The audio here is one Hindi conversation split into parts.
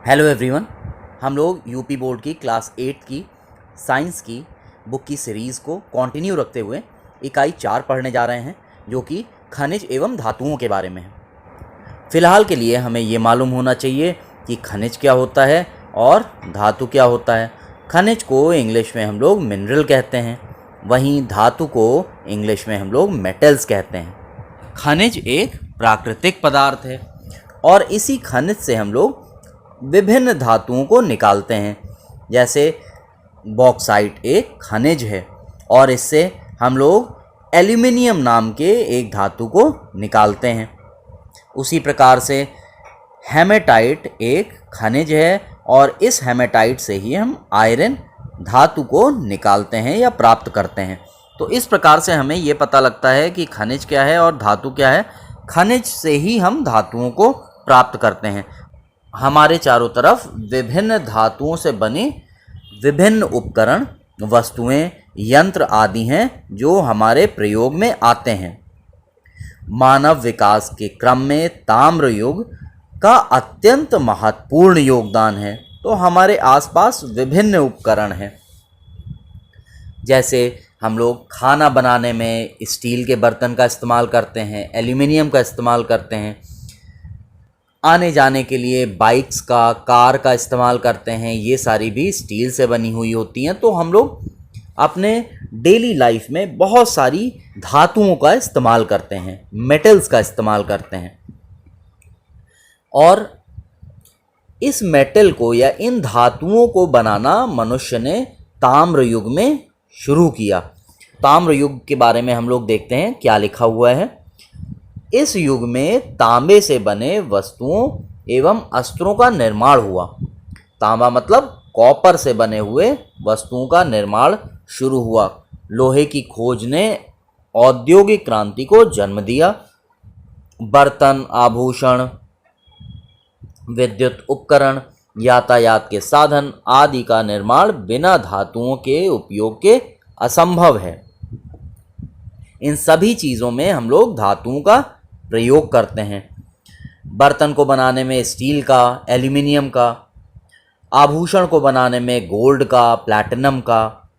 Hello everyone. हम लोग यूपी बोर्ड की क्लास 8 की साइंस की बुक की सीरीज़ को कंटिन्यू रखते हुए इकाई 4 पढ़ने जा रहे हैं, जो कि खनिज एवं धातुओं के बारे में है। फ़िलहाल के लिए हमें ये मालूम होना चाहिए कि खनिज क्या होता है और धातु क्या होता है। खनिज को इंग्लिश में हम लोग मिनरल कहते हैं, वहीं धातु को इंग्लिश में हम लोग मेटल्स कहते हैं। खनिज एक प्राकृतिक पदार्थ है और इसी खनिज से हम लोग विभिन्न धातुओं को निकालते हैं। जैसे बॉक्साइट एक खनिज है और इससे हम लोग एल्यूमिनियम नाम के एक धातु को निकालते हैं। उसी प्रकार से हेमेटाइट एक खनिज है और इस हेमेटाइट से ही हम आयरन धातु को निकालते हैं या प्राप्त करते हैं। तो इस प्रकार से हमें ये पता लगता है कि खनिज क्या है और धातु क्या है। खनिज से ही हम धातुओं को प्राप्त करते हैं। हमारे चारों तरफ विभिन्न धातुओं से बने विभिन्न उपकरण, वस्तुएं, यंत्र आदि हैं जो हमारे प्रयोग में आते हैं। मानव विकास के क्रम में ताम्र युग का अत्यंत महत्वपूर्ण योगदान है। तो हमारे आसपास विभिन्न उपकरण हैं। जैसे हम लोग खाना बनाने में स्टील के बर्तन का इस्तेमाल करते हैं, एल्यूमिनियम का इस्तेमाल करते हैं। आने जाने के लिए बाइक्स का, कार का इस्तेमाल करते हैं, ये सारी भी स्टील से बनी हुई होती हैं। तो हम लोग अपने डेली लाइफ में बहुत सारी धातुओं का इस्तेमाल करते हैं, मेटल्स का इस्तेमाल करते हैं। और इस मेटल को या इन धातुओं को बनाना मनुष्य ने ताम्र युग में शुरू किया। ताम्र युग के बारे में हम लोग देखते हैं क्या लिखा हुआ है। इस युग में तांबे से बने वस्तुओं एवं अस्त्रों का निर्माण हुआ। तांबा मतलब कॉपर से बने हुए वस्तुओं का निर्माण शुरू हुआ। लोहे की खोज ने औद्योगिक क्रांति को जन्म दिया। बर्तन, आभूषण, विद्युत उपकरण, यातायात के साधन आदि का निर्माण बिना धातुओं के उपयोग के असंभव है। इन सभी चीज़ों में हम लोग धातुओं का प्रयोग करते हैं। बर्तन को बनाने में स्टील का, एल्यूमिनियम का, आभूषण को बनाने में गोल्ड का, प्लैटिनम का,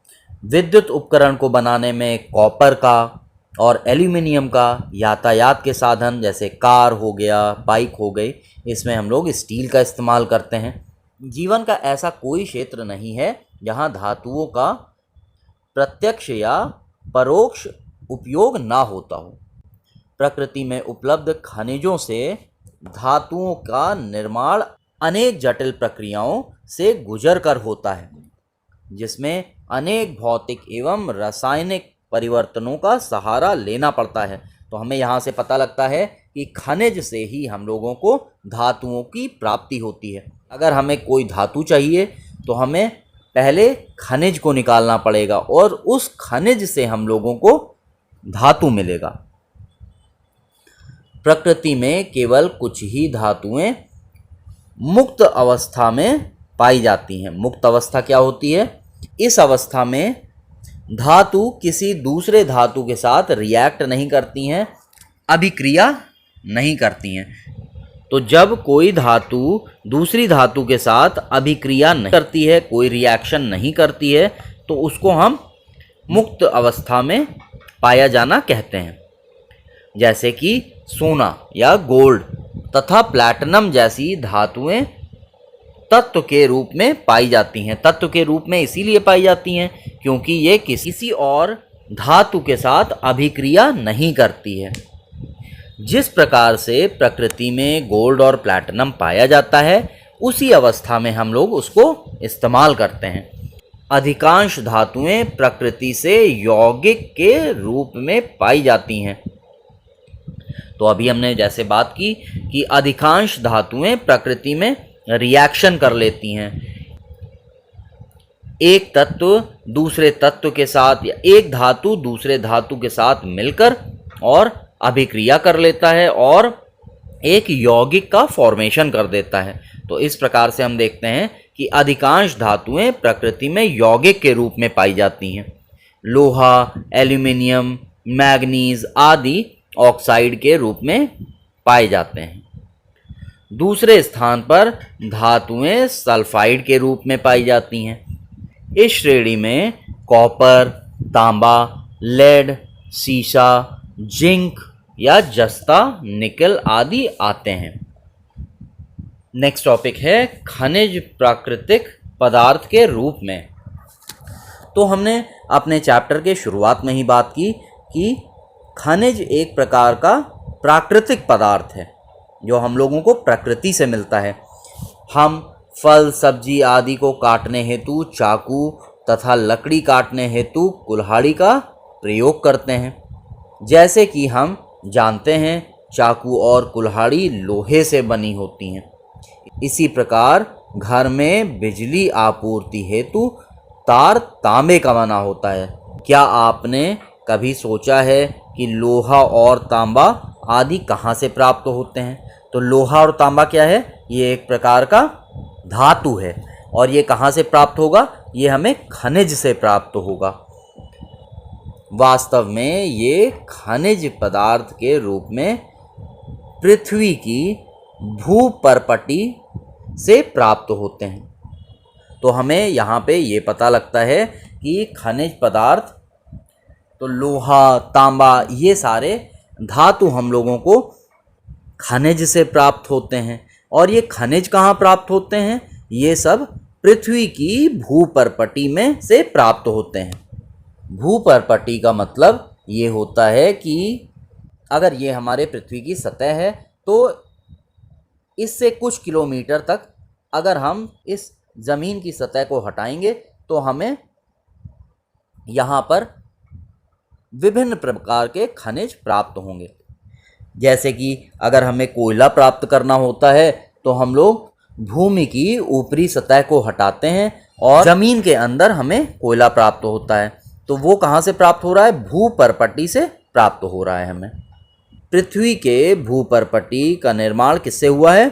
विद्युत उपकरण को बनाने में कॉपर का और एल्यूमिनियम का, यातायात के साधन जैसे कार हो गया, बाइक हो गई, इसमें हम लोग स्टील का इस्तेमाल करते हैं। जीवन का ऐसा कोई क्षेत्र नहीं है जहाँ धातुओं का प्रत्यक्ष या परोक्ष उपयोग ना होता हो। प्रकृति में उपलब्ध खनिजों से धातुओं का निर्माण अनेक जटिल प्रक्रियाओं से गुजर कर होता है, जिसमें अनेक भौतिक एवं रासायनिक परिवर्तनों का सहारा लेना पड़ता है। तो हमें यहाँ से पता लगता है कि खनिज से ही हम लोगों को धातुओं की प्राप्ति होती है। अगर हमें कोई धातु चाहिए तो हमें पहले खनिज को निकालना पड़ेगा और उस खनिज से हम लोगों को धातु मिलेगा। प्रकृति में केवल कुछ ही धातुएं मुक्त अवस्था में पाई जाती हैं। मुक्त अवस्था क्या होती है? इस अवस्था में धातु किसी दूसरे धातु के साथ रिएक्ट नहीं करती हैं, अभिक्रिया नहीं करती हैं। तो जब कोई धातु दूसरी धातु के साथ अभिक्रिया नहीं करती है, कोई रिएक्शन नहीं करती है, तो उसको हम मुक्त अवस्था में पाया जाना कहते हैं। जैसे कि सोना या गोल्ड तथा प्लैटिनम जैसी धातुएं तत्व के रूप में पाई जाती हैं। तत्व के रूप में इसीलिए पाई जाती हैं क्योंकि ये किसी और धातु के साथ अभिक्रिया नहीं करती है। जिस प्रकार से प्रकृति में गोल्ड और प्लैटिनम पाया जाता है, उसी अवस्था में हम लोग उसको इस्तेमाल करते हैं। अधिकांश धातुएं प्रकृति से यौगिक के रूप में पाई जाती हैं। तो अभी हमने जैसे बात की कि अधिकांश धातुएं प्रकृति में रिएक्शन कर लेती हैं। एक तत्व दूसरे तत्व के साथ या एक धातु दूसरे धातु के साथ मिलकर और अभिक्रिया कर लेता है और एक यौगिक का फॉर्मेशन कर देता है। तो इस प्रकार से हम देखते हैं कि अधिकांश धातुएं प्रकृति में यौगिक के रूप में पाई जाती हैं। लोहा, एल्यूमिनियम, मैग्नीज आदि ऑक्साइड के रूप में पाए जाते हैं। दूसरे स्थान पर धातुएं सल्फाइड के रूप में पाई जाती हैं। इस श्रेणी में कॉपर, तांबा, लेड, सीसा, जिंक या जस्ता, निकल आदि आते हैं। नेक्स्ट टॉपिक है खनिज प्राकृतिक पदार्थ के रूप में। तो हमने अपने चैप्टर के शुरुआत में ही बात की कि खनिज एक प्रकार का प्राकृतिक पदार्थ है जो हम लोगों को प्रकृति से मिलता है। हम फल, सब्जी आदि को काटने हेतु चाकू तथा लकड़ी काटने हेतु कुल्हाड़ी का प्रयोग करते हैं। जैसे कि हम जानते हैं चाकू और कुल्हाड़ी लोहे से बनी होती हैं। इसी प्रकार घर में बिजली आपूर्ति हेतु तार तांबे का बना होता है। क्या आपने कभी सोचा है कि लोहा और तांबा आदि कहाँ से प्राप्त होते हैं? तो लोहा और तांबा क्या है? ये एक प्रकार का धातु है और ये कहाँ से प्राप्त होगा? ये हमें खनिज से प्राप्त होगा। वास्तव में ये खनिज पदार्थ के रूप में पृथ्वी की भूपर्पटी से प्राप्त होते हैं। तो हमें यहाँ पे ये पता लगता है कि खनिज पदार्थ, तो लोहा, तांबा, ये सारे धातु हम लोगों को खनिज से प्राप्त होते हैं। और ये खनिज कहाँ प्राप्त होते हैं? ये सब पृथ्वी की भूपर्पटी में से प्राप्त होते हैं। भूपर्पटी का मतलब ये होता है कि अगर ये हमारे पृथ्वी की सतह है तो इससे कुछ किलोमीटर तक अगर हम इस ज़मीन की सतह को हटाएंगे तो हमें यहाँ पर विभिन्न प्रकार के खनिज प्राप्त होंगे। जैसे कि अगर हमें कोयला प्राप्त करना होता है तो हम लोग भूमि की ऊपरी सतह को हटाते हैं और ज़मीन के अंदर हमें कोयला प्राप्त होता है। तो वो कहाँ से प्राप्त हो रहा है? भूपर्पटी से प्राप्त हो रहा है हमें। पृथ्वी के भूपर्पटी का निर्माण किससे हुआ है?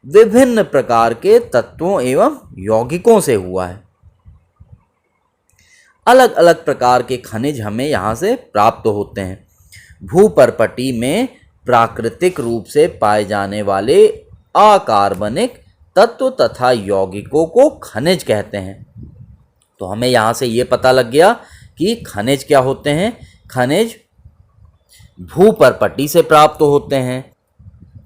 विभिन्न प्रकार के तत्वों एवं यौगिकों से हुआ है। अलग अलग प्रकार के खनिज हमें यहाँ से प्राप्त होते हैं। भूपर्पटी में प्राकृतिक रूप से पाए जाने वाले अकार्बनिक तत्व तथा यौगिकों को खनिज कहते हैं। तो हमें यहाँ से ये पता लग गया कि खनिज क्या होते हैं। खनिज भूपर्पटी से प्राप्त होते हैं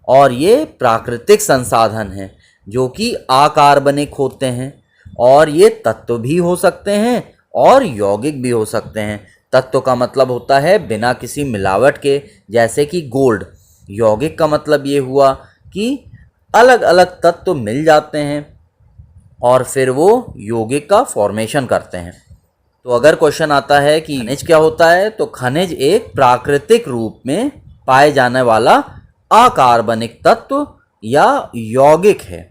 और ये प्राकृतिक संसाधन हैं जो कि अकार्बनिक होते हैं और ये तत्व भी हो सकते हैं और यौगिक भी हो सकते हैं। तत्व का मतलब होता है बिना किसी मिलावट के, जैसे कि गोल्ड। यौगिक का मतलब ये हुआ कि अलग अलग तत्व मिल जाते हैं और फिर वो यौगिक का फॉर्मेशन करते हैं। तो अगर क्वेश्चन आता है कि खनिज क्या होता है, तो खनिज एक प्राकृतिक रूप में पाए जाने वाला अकार्बनिक तत्व या यौगिक है,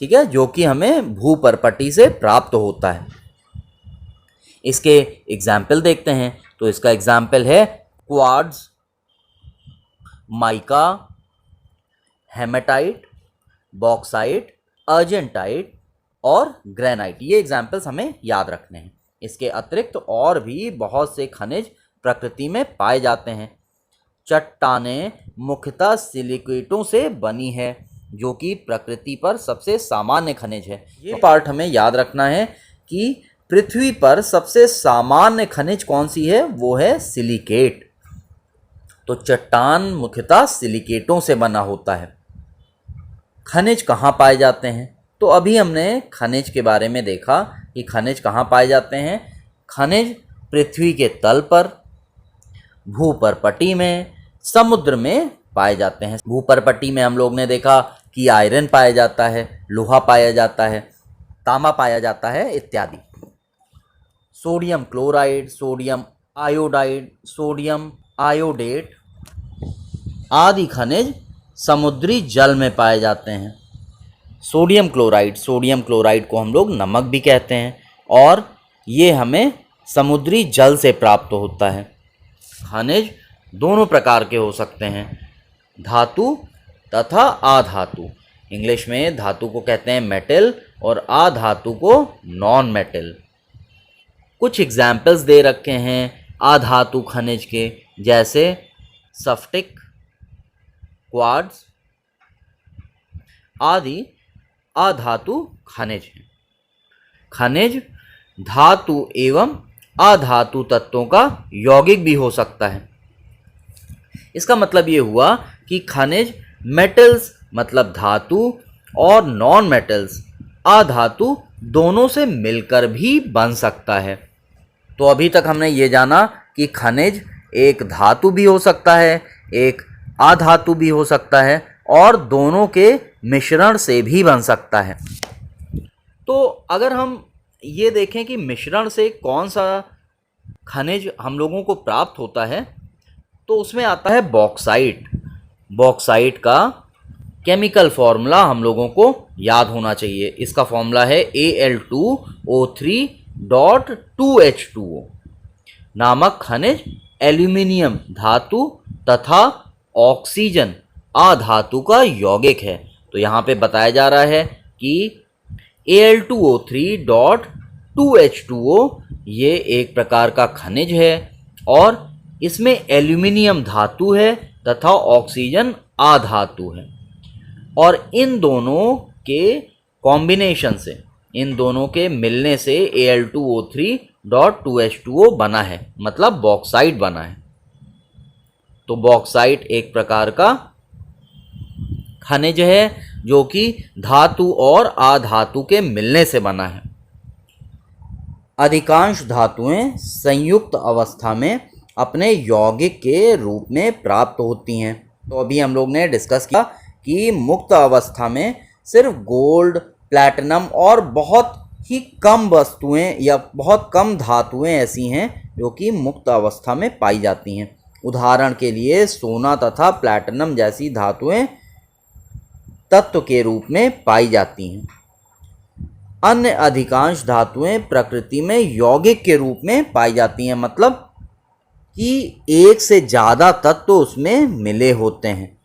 ठीक है, जो कि हमें भूपर्पटी से प्राप्त होता है। इसके एग्जाम्पल देखते हैं। तो इसका एग्जाम्पल है quartz, mica, hematite, bauxite, argentite और ग्रेनाइट। ये एग्जाम्पल्स हमें याद रखने हैं। इसके अतिरिक्त और भी बहुत से खनिज प्रकृति में पाए जाते हैं। चट्टानें मुख्यतः सिलिकेटों से बनी है जो कि प्रकृति पर सबसे सामान्य खनिज है। ये पार्ट हमें याद रखना है कि पृथ्वी पर सबसे सामान्य खनिज कौन सी है? वो है सिलिकेट। तो चट्टान मुख्यतः सिलिकेटों से बना होता है। खनिज कहाँ पाए जाते हैं? तो अभी हमने खनिज के बारे में देखा कि खनिज कहाँ पाए जाते हैं। खनिज पृथ्वी के तल पर, भूपर्पटी में, समुद्र में पाए जाते हैं। भूपर्पटी में हम लोग ने देखा कि आयरन पाया जाता है, लोहा पाया जाता है, तांबा पाया जाता है इत्यादि। Sodium chloride, sodium iodide, sodium iodate आदि खनिज समुद्री जल में पाए जाते हैं। सोडियम क्लोराइड को हम लोग नमक भी कहते हैं और ये हमें समुद्री जल से प्राप्त होता है। खनिज दोनों प्रकार के हो सकते हैं, धातु तथा अधातु। इंग्लिश में धातु को कहते हैं मेटल और अधातु को नॉन मेटल। कुछ एग्जाम्पल्स दे रखे हैं अधातु खनिज के, जैसे स्फटिक, क्वार्ट्ज, आदि अधातु खनिज हैं। खनिज धातु एवं अधातु तत्वों का यौगिक भी हो सकता है। इसका मतलब ये हुआ कि खनिज मेटल्स मतलब धातु और नॉन मेटल्स अधातु दोनों से मिलकर भी बन सकता है। तो अभी तक हमने ये जाना कि खनिज एक धातु भी हो सकता है, एक अधातु भी हो सकता है और दोनों के मिश्रण से भी बन सकता है। तो अगर हम ये देखें कि मिश्रण से कौन सा खनिज हम लोगों को प्राप्त होता है, तो उसमें आता है बॉक्साइट। बॉक्साइट का केमिकल फॉर्मूला हम लोगों को याद होना चाहिए। इसका फॉर्मूला है Al2O3.2H2O। नामक खनिज एल्यूमिनियम धातु तथा ऑक्सीजन अधातु का यौगिक है। तो यहाँ पे बताया जा रहा है कि Al2O3.2H2O ये एक प्रकार का खनिज है और इसमें एल्यूमिनियम धातु है तथा ऑक्सीजन अधातु है और इन दोनों के कॉम्बिनेशन से, इन दोनों के मिलने से Al2O3.2H2O बना है, मतलब बॉक्साइट बना है। तो बॉक्साइट एक प्रकार का खनिज है जो कि धातु और अधातु के मिलने से बना है। अधिकांश धातुएं संयुक्त अवस्था में अपने यौगिक के रूप में प्राप्त होती हैं। तो अभी हम लोग ने डिस्कस किया कि मुक्त अवस्था में सिर्फ गोल्ड, प्लैटिनम और बहुत ही कम वस्तुएं या बहुत कम धातुएं ऐसी हैं जो कि मुक्त अवस्था में पाई जाती हैं। उदाहरण के लिए सोना तथा प्लैटिनम जैसी धातुएं तत्व के रूप में पाई जाती हैं। अन्य अधिकांश धातुएं प्रकृति में यौगिक के रूप में पाई जाती हैं, मतलब कि एक से ज़्यादा तत्व उसमें मिले होते हैं,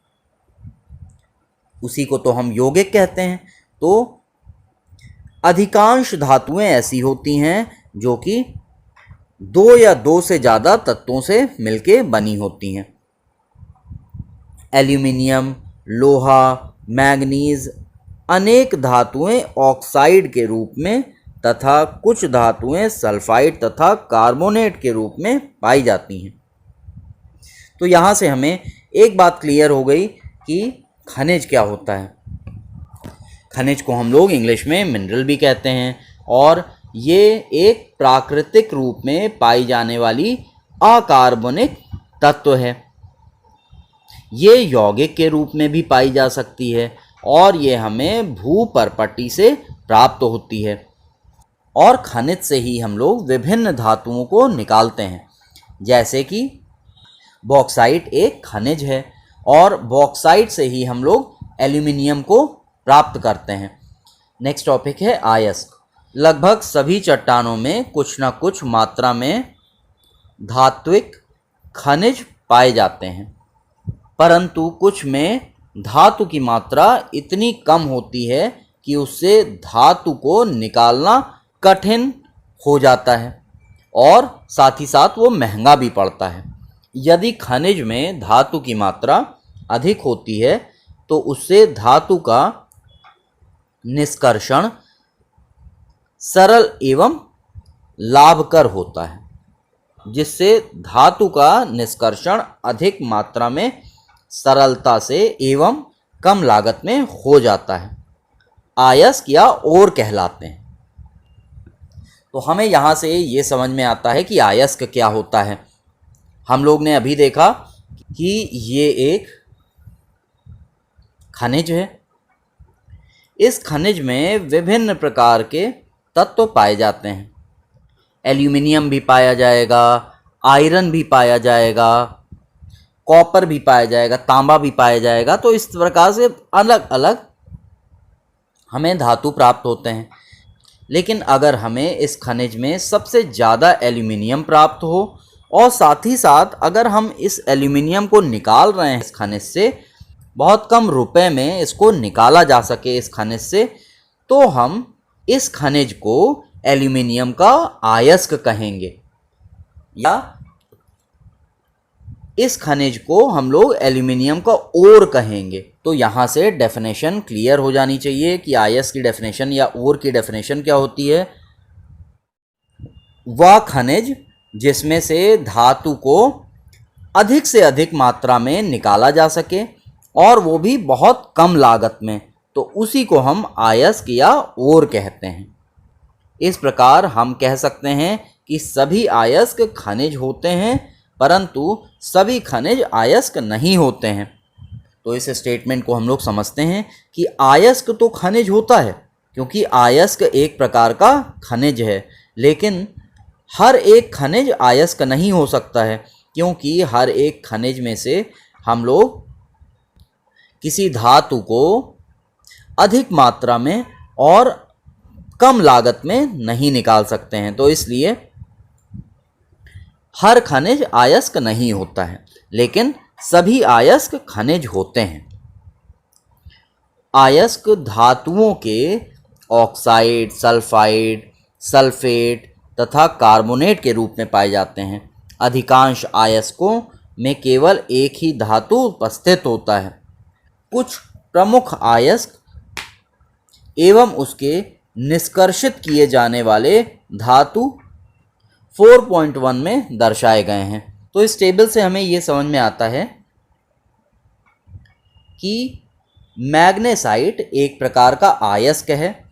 उसी को तो हम यौगिक कहते हैं। तो अधिकांश धातुएं ऐसी होती हैं जो कि दो या दो से ज़्यादा तत्वों से मिलके बनी होती हैं। एल्यूमिनियम, लोहा, मैंगनीज अनेक धातुएं ऑक्साइड के रूप में तथा कुछ धातुएं सल्फाइड तथा कार्बोनेट के रूप में पाई जाती हैं। तो यहाँ से हमें एक बात क्लियर हो गई कि खनिज क्या होता है। खनिज को हम लोग इंग्लिश में मिनरल भी कहते हैं और ये एक प्राकृतिक रूप में पाई जाने वाली अकार्बनिक तत्व है। ये यौगिक के रूप में भी पाई जा सकती है और ये हमें भूपर्पटी से प्राप्त होती है। और खनिज से ही हम लोग विभिन्न धातुओं को निकालते हैं, जैसे कि बॉक्साइट एक खनिज है और बॉक्साइट से ही हम लोग एल्यूमिनियम को प्राप्त करते हैं। नेक्स्ट टॉपिक है अयस्क। लगभग सभी चट्टानों में कुछ न कुछ मात्रा में धात्विक खनिज पाए जाते हैं, परंतु कुछ में धातु की मात्रा इतनी कम होती है कि उससे धातु को निकालना कठिन हो जाता है और साथ ही साथ वो महंगा भी पड़ता है। यदि खनिज में धातु की मात्रा अधिक होती है तो उससे धातु का निष्कर्षण सरल एवं लाभकर होता है, जिससे धातु का निष्कर्षण अधिक मात्रा में सरलता से एवं कम लागत में हो जाता है। अयस्क या ओर कहलाते हैं। तो हमें यहाँ से ये समझ में आता है कि अयस्क क्या होता है। हम लोग ने अभी देखा कि ये एक खनिज है। इस खनिज में विभिन्न प्रकार के तत्व पाए जाते हैं। एल्यूमिनियम भी पाया जाएगा, आयरन भी पाया जाएगा, कॉपर भी पाया जाएगा, तांबा भी पाया जाएगा। तो इस प्रकार से अलग अलग हमें धातु प्राप्त होते हैं। लेकिन अगर हमें इस खनिज में सबसे ज़्यादा एल्यूमिनियम प्राप्त हो और साथ ही साथ अगर हम इस एल्यूमिनियम को निकाल रहे हैं इस खनिज से, बहुत कम रुपए में इसको निकाला जा सके इस खनिज से, तो हम इस खनिज को एल्यूमिनियम का अयस्क कहेंगे या इस खनिज को हम लोग एल्यूमिनियम का ओर कहेंगे। तो यहाँ से डेफिनेशन क्लियर हो जानी चाहिए कि आयस की डेफिनेशन या ओर की डेफिनेशन क्या होती है। वह खनिज जिसमें से धातु को अधिक से अधिक मात्रा में निकाला जा सके और वो भी बहुत कम लागत में, तो उसी को हम अयस्क या ओर कहते हैं। इस प्रकार हम कह सकते हैं कि सभी अयस्क खनिज होते हैं, परंतु सभी खनिज अयस्क नहीं होते हैं। तो इस स्टेटमेंट को हम लोग समझते हैं कि अयस्क तो खनिज होता है, क्योंकि अयस्क एक प्रकार का खनिज है, लेकिन हर एक खनिज अयस्क नहीं हो सकता है, क्योंकि हर एक खनिज में से हम लोग किसी धातु को अधिक मात्रा में और कम लागत में नहीं निकाल सकते हैं। तो इसलिए हर खनिज अयस्क नहीं होता है, लेकिन सभी अयस्क खनिज होते हैं। अयस्क धातुओं के ऑक्साइड, सल्फाइड, सल्फेट तथा कार्बोनेट के रूप में पाए जाते हैं। अधिकांश अयस्कों में केवल एक ही धातु उपस्थित होता है। कुछ प्रमुख अयस्क एवं उसके निष्कर्षित किए जाने वाले धातु 4.1 में दर्शाए गए हैं। तो इस टेबल से हमें ये समझ में आता है कि मैग्नेसाइट एक प्रकार का अयस्क है,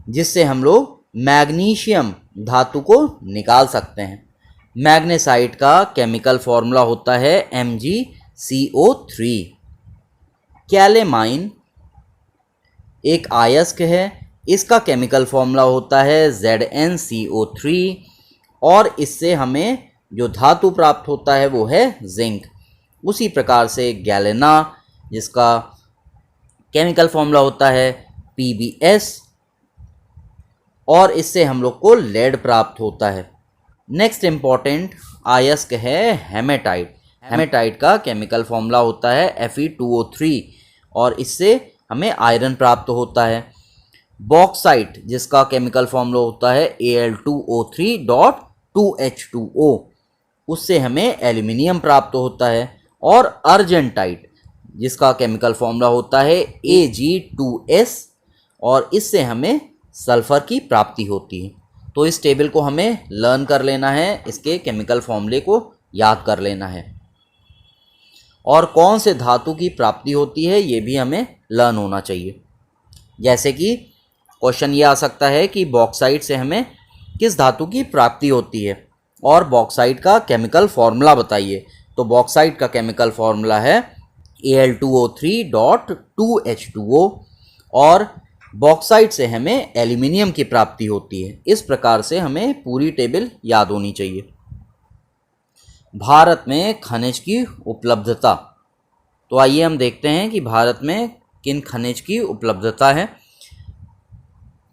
जिससे हम लोग मैग्नीशियम धातु को निकाल सकते हैं। मैग्नेसाइट का केमिकल फॉर्मूला होता है MgCO3। कैलेमाइन एक अयस्क है, इसका केमिकल फॉर्मूला होता है ZnCO3 और इससे हमें जो धातु प्राप्त होता है वो है जिंक। उसी प्रकार से गैलेना, जिसका केमिकल फॉर्मूला होता है PbS और इससे हम लोग को लेड प्राप्त होता है। नेक्स्ट इम्पॉर्टेंट अयस्क है हेमेटाइट। हेमेटाइट का केमिकल फॉर्मूला होता है Fe2O3 और इससे हमें आयरन प्राप्त होता है। बॉक्साइट, जिसका केमिकल फॉर्मूला होता है Al2O3.2H2O, उससे हमें एल्यूमिनियम प्राप्त होता है। और अर्जेंटाइट, जिसका केमिकल फॉर्मूला होता है Ag2S और इससे हमें सल्फ़र की प्राप्ति होती है। तो इस टेबल को हमें लर्न कर लेना है, इसके केमिकल फॉर्मूले को याद कर लेना है, और कौन से धातु की प्राप्ति होती है ये भी हमें लर्न होना चाहिए। जैसे कि क्वेश्चन ये आ सकता है कि बॉक्साइट से हमें किस धातु की प्राप्ति होती है और बॉक्साइट का केमिकल फॉर्मूला बताइए। तो बॉक्साइट का केमिकल फॉर्मूला है Al2O3.2H2O और बॉक्साइट से हमें एल्यूमिनियम की प्राप्ति होती है। इस प्रकार से हमें पूरी टेबल याद होनी चाहिए। भारत में खनिज की उपलब्धता। तो आइए हम देखते हैं कि भारत में किन खनिज की उपलब्धता है।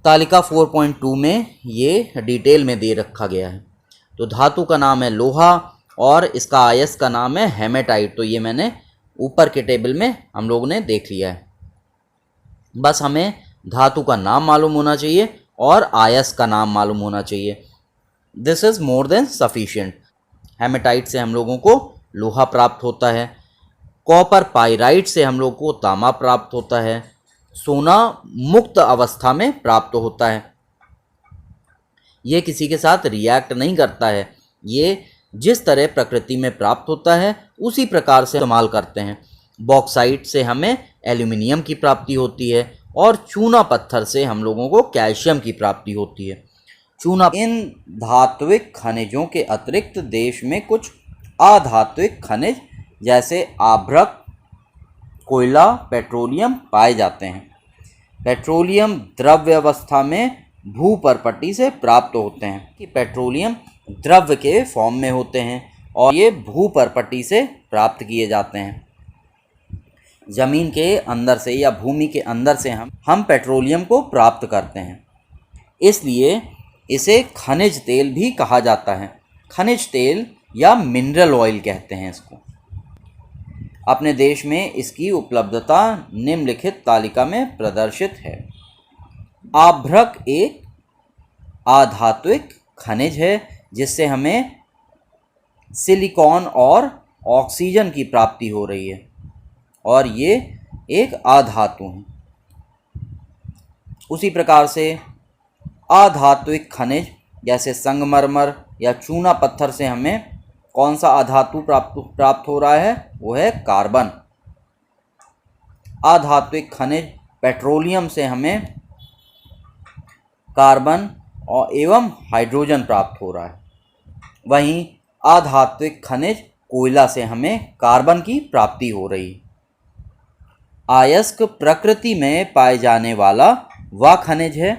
तालिका 4.2 में ये डिटेल में दे रखा गया है। तो धातु का नाम है लोहा और इसका अयस्क का नाम है हेमेटाइट। तो ये मैंने ऊपर के टेबल में हम लोगों ने देख लिया है। बस हमें धातु का नाम मालूम होना चाहिए और अयस्क का नाम मालूम होना चाहिए। This is more than sufficient. Hematite से हम लोगों को लोहा प्राप्त होता है। कॉपर पाइराइट से हम लोग को तांबा प्राप्त होता है। सोना मुक्त अवस्था में प्राप्त होता है। ये किसी के साथ रिएक्ट नहीं करता है, ये जिस तरह प्रकृति में प्राप्त होता है उसी प्रकार से इस्तेमाल करते हैं। बॉक्साइट से हमें एल्यूमिनियम की प्राप्ति होती है और चूना पत्थर से हम लोगों को कैल्शियम की प्राप्ति होती है। चूना। इन धात्विक खनिजों के अतिरिक्त देश में कुछ अधात्विक खनिज जैसे आभ्रक, कोयला, पेट्रोलियम पाए जाते हैं। पेट्रोलियम द्रव्य अवस्था में भूपर्पटी से प्राप्त होते हैं कि पेट्रोलियम द्रव्य के फॉर्म में होते हैं और ये भूपर्पटी से प्राप्त किए जाते हैं। ज़मीन के अंदर से या भूमि के अंदर से हम पेट्रोलियम को प्राप्त करते हैं, इसलिए इसे खनिज तेल भी कहा जाता है। खनिज तेल या मिनरल ऑयल कहते हैं इसको। अपने देश में इसकी उपलब्धता निम्नलिखित तालिका में प्रदर्शित है। आभ्रक एक अधात्विक खनिज है जिससे हमें सिलिकॉन और ऑक्सीजन की प्राप्ति हो रही है और ये एक अधातु हैं। उसी प्रकार से अधात्विक खनिज जैसे संगमरमर या चूना पत्थर से हमें कौन सा अधातु प्राप्त हो रहा है, वो है कार्बन। अधात्विक खनिज पेट्रोलियम से हमें कार्बन और एवं हाइड्रोजन प्राप्त हो रहा है। वहीं अधात्विक खनिज कोयला से हमें कार्बन की प्राप्ति हो रही है। अयस्क प्रकृति में पाए जाने वाला वह खनिज है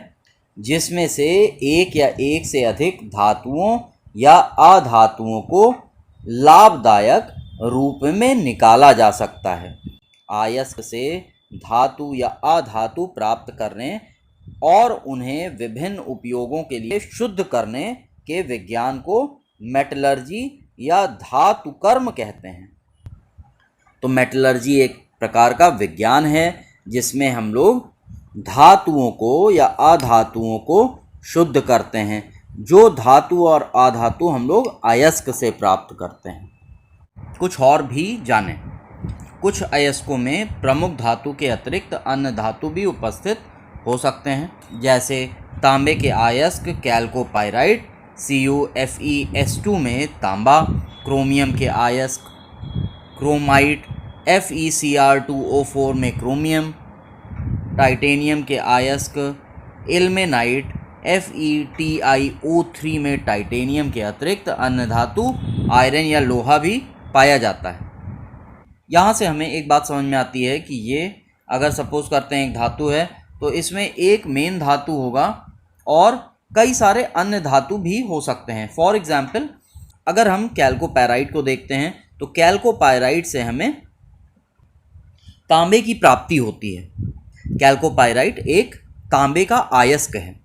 जिसमें से एक या एक से अधिक धातुओं या अधातुओं को लाभदायक रूप में निकाला जा सकता है। अयस्क से धातु या अधातु प्राप्त करने और उन्हें विभिन्न उपयोगों के लिए शुद्ध करने के विज्ञान को मेटलर्जी या धातु कर्म कहते हैं। तो मेटलर्जी एक प्रकार का विज्ञान है जिसमें हम लोग धातुओं को या अधातुओं को शुद्ध करते हैं। जो धातु और अधातु हम लोग अयस्क से प्राप्त करते हैं। कुछ और भी जानें। कुछ अयस्कों में प्रमुख धातु के अतिरिक्त अन्य धातु भी उपस्थित हो सकते हैं, जैसे तांबे के अयस्क कैल्कोपाइराइट CuFeS2 में तांबा, क्रोमियम के अयस्क क्रोमाइट FeCr2O4 में क्रोमियम, टाइटेनियम के अयस्क इल्मेनाइट FeTiO3 में टाइटेनियम के अतिरिक्त अन्य धातु आयरन या लोहा भी पाया जाता है। यहाँ से हमें एक बात समझ में आती है कि ये अगर सपोज करते हैं एक धातु है तो इसमें एक मेन धातु होगा और कई सारे अन्य धातु भी हो सकते हैं। फॉर एग्जाम्पल अगर हम कैल्कोपाइराइट को देखते हैं तो कैल्कोपाइराइट से हमें तांबे की प्राप्ति होती है। कैल्कोपाइराइट एक तांबे का अयस्क है,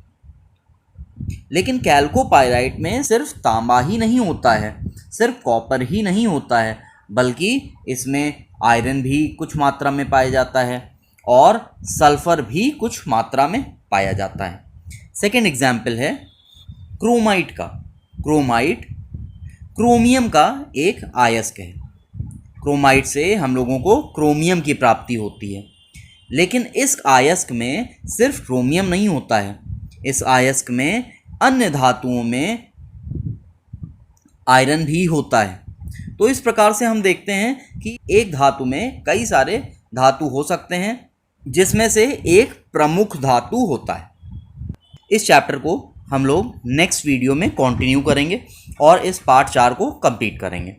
लेकिन कैल्कोपाइराइट में सिर्फ तांबा ही नहीं होता है, सिर्फ कॉपर ही नहीं होता है, बल्कि इसमें आयरन भी कुछ मात्रा में पाया जाता है और सल्फर भी कुछ मात्रा में पाया जाता है। सेकेंड एग्जाम्पल है क्रोमाइट का। क्रोमाइट क्रोमियम का एक अयस्क है। क्रोमाइट से हम लोगों को क्रोमियम की प्राप्ति होती है, लेकिन इस अयस्क में सिर्फ क्रोमियम नहीं होता है, इस अयस्क में अन्य धातुओं में आयरन भी होता है। तो इस प्रकार से हम देखते हैं कि एक धातु में कई सारे धातु हो सकते हैं जिसमें से एक प्रमुख धातु होता है। इस चैप्टर को हम लोग नेक्स्ट वीडियो में कंटिन्यू करेंगे और इस पार्ट 4 को कंप्लीट करेंगे।